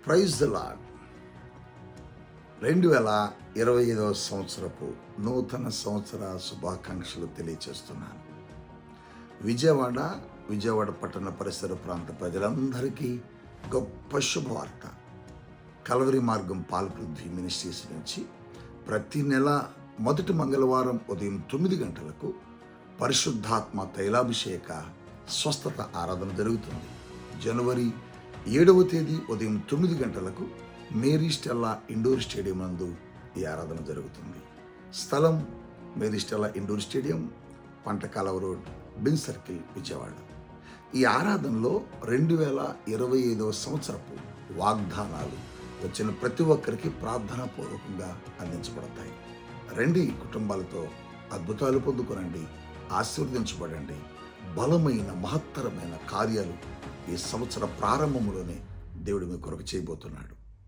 Praise the lord. 2025వ సంవత్సరపు నూతన సంవత్సర శుభాకాంక్షలు తెలియచేస్తున్నాను. విజయవాడ పట్టణ పరిసర ప్రాంత ప్రజలందరికీ గొప్ప శుభవార్త. కల్వరి మార్గం పాలపృథ్వీ మినిస్ట్రీస్ నుంచి ప్రతి నెల మొదటి మంగళవారం ఉదయం 9 గంటలకు పరిశుద్ధాత్మ తైలాభిషేక స్వస్థత ఆరాధన జరుగుతుంది. జనవరి 7వ తేదీ ఉదయం 9 గంటలకు మేరీ స్టెల్లా ఇండోర్ స్టేడియం నందు ఈ ఆరాధన జరుగుతుంది. స్థలం Mary Stella indoor stadium, పంటకాలవ road, bin circle, Vijayawada. ఈ ఆరాధనలో 2025వ సంవత్సరపు వాగ్దానాలు వచ్చిన ప్రతి ఒక్కరికి ప్రార్థనాపూర్వకంగా అందించబడతాయి. రండి, కుటుంబాలతో అద్భుతాలు పొందుకొనండి, ఆశీర్వదించబడండి. బలమైన మహత్తరమైన కార్యాలు ఈ సంవత్సర ప్రారంభంలోనే దేవుడు మీ కొరకు చేయబోతున్నాడు.